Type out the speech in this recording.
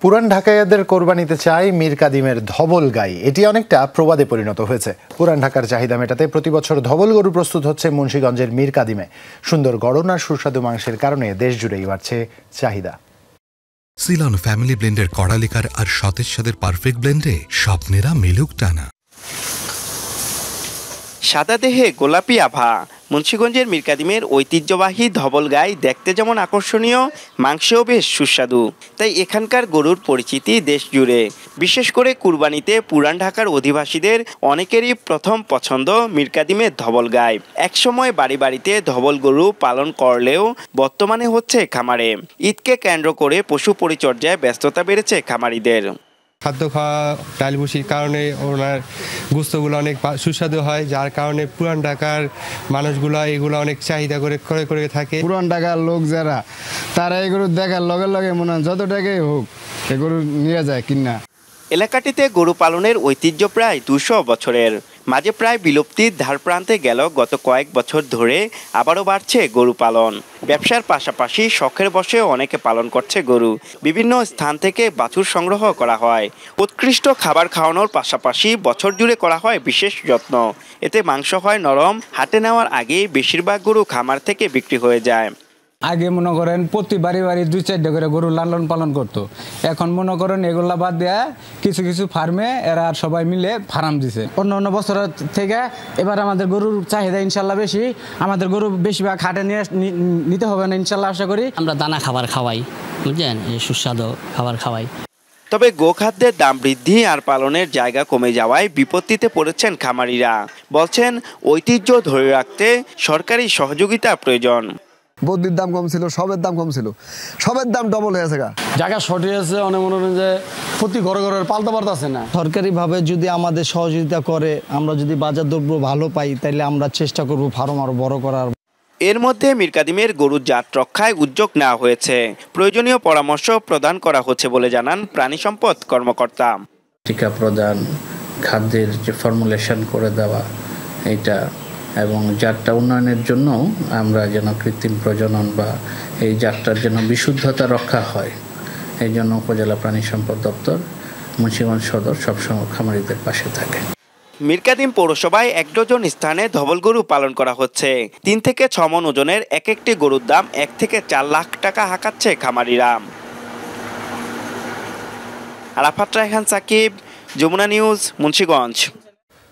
পুরান ঢাকাইয়াদের কোরবানিতে চাই মীর কাদিমের ধবল গাই। এটি অনেকটা প্রবাদে পরিণত হয়েছে। পুরান ঢাকার চাহিদা মেটাতে প্রতি বছর ধবল গরু প্রস্তুত হচ্ছে মুন্সিগঞ্জের মীর কাদিমে। সুন্দর গড়ন আর সুস্বাদু মাংসের কারণে দেশ জুড়েই বাড়ছে চাহিদা। সিলন ফ্যামিলি ব্লেন্ডের কড়ালিকার আর সতেজ স্বাদের পারফেক্ট ব্লেন্ডে স্বপ্নেরা মিলুক টানা। সাদা দেহে গোলাপি আভা, মুন্সিগঞ্জের মীর কাদিমের ঐতিহ্যবাহী ধবল গাই দেখতে যেমন আকর্ষণীয়, মাংসও বেশ সুস্বাদু। তাই এখানকার গরুর পরিচিতি দেশ জুড়ে। বিশেষ করে কুরবানিতে পুরান ঢাকার অধিবাসীদের অনেকেরই প্রথম পছন্দ মীর কাদিমের ধবল গাই। একসময় বাড়ি বাড়িতে ধবল গরু পালন করলেও বর্তমানে হচ্ছে খামারে। ঈদকে কেন্দ্র করে পশু পরিচর্যায় ব্যস্ততা বেড়েছে খামারিদের। খাদ্য খাওয়া ডাল ভুসির কারণে ওনার গোস্তগুলো অনেক সুস্বাদু হয়, যার কারণে পুরান ঢাকার মানুষগুলো এগুলো অনেক চাহিদা করে ক্রয় করে থাকে। পুরান ঢাকার লোক যারা, তারা এগুলো দেখার লগে লগে মনে হয় যত টাকাই হোক এগুলো নিয়ে যায় কিনা। এলাকাটিতে গরু পালনের ঐতিহ্য প্রায় 200 বছরের। মাঝে প্রায় বিলুপ্তির ধারপ্রান্তে গেল গত কয়েক বছর ধরে আবারও বাড়ছে গরু পালন। ব্যবসার পাশাপাশি শখের বশে অনেকে পালন করছে গরু। বিভিন্ন স্থান থেকে বাছুর সংগ্রহ করা হয়। উৎকৃষ্ট খাবার খাওয়ানোর পাশাপাশি বছর জুড়ে করা হয় বিশেষ যত্ন। এতে মাংস হয় নরম। হাটে নেওয়ার আগেই বেশিরভাগ গরু খামার থেকে বিক্রি হয়ে যায়। আগে মনে করেন প্রতি বাড়ি 2-4টা করে গরু লালন পালন করতো। এখন মনে করেন এগুলা বাদ দেয়া কিছু কিছু ফার্মে এরা সবাই মিলে ফার্ম দিছে। অন্য বছর থেকে এবার আমাদের গরুর চাহিদা ইনশাল্লাহ বেশি। আমাদের গরু বেশিরভাগ হাটে নিতে হবে না ইনশাল্লাহ, আশা করি। আমরা দানা খাবার খাওয়াই, বুঝলেন, সুস্বাদু খাবার খাওয়াই। তবে গোখাদ্যের দাম বৃদ্ধি আর পালনের জায়গা কমে যাওয়ায় বিপত্তিতে পড়েছেন খামারিরা। বলছেন ঐতিহ্য ধরে রাখতে সরকারি সহযোগিতা প্রয়োজন। বদ্রির দাম কম ছিল, সবের দাম কম ছিল, সবের দাম ডবল হয়েছে। জায়গা শর্টেজ আছে, অনেক মনে করেন যে প্রতি ঘরে ঘরে পালতে পারতেছে না। সরকারিভাবে যদি আমাদের সহযোগিতা করে, আমরা যদি বাজার দ্রব্য ভালো পাই, তাহলে আমরা চেষ্টা করব ফার্ম আরো বড় করার। এর মধ্যে মীর কাদিমের গরুর জাত রক্ষায় উদ্যোগ নেওয়া হয়েছে। প্রয়োজনীয় পরামর্শ প্রদান করা হচ্ছে বলে জানান প্রাণী সম্পদ কর্মকর্তা। টিকা প্রদান, খাদ্যের যে ফর্মুলেশন করে দেওয়া এটা, এবং জাতটা উন্নয়নের জন্য আমরা যেন কৃত্রিম প্রজনন বা এই জাতটার যেন বিশুদ্ধতা রক্ষা হয়, এই জন্য উপজেলা প্রাণী সম্পদ দপ্তর, মুন্সিগঞ্জ সদর সবসময় খামারিদের পাশে থাকে। মীর কাদিম পৌরসভায় 1 ডজন স্থানে ধবল গরু পালন করা হচ্ছে। 3 থেকে 6 মণ ওজনের এক একটি গরুর দাম 1 থেকে 4 লাখ টাকা হাঁকাচ্ছে খামারিরা। আরাফাত রায়হান সাকিব, যমুনা নিউজ, মুন্সিগঞ্জ।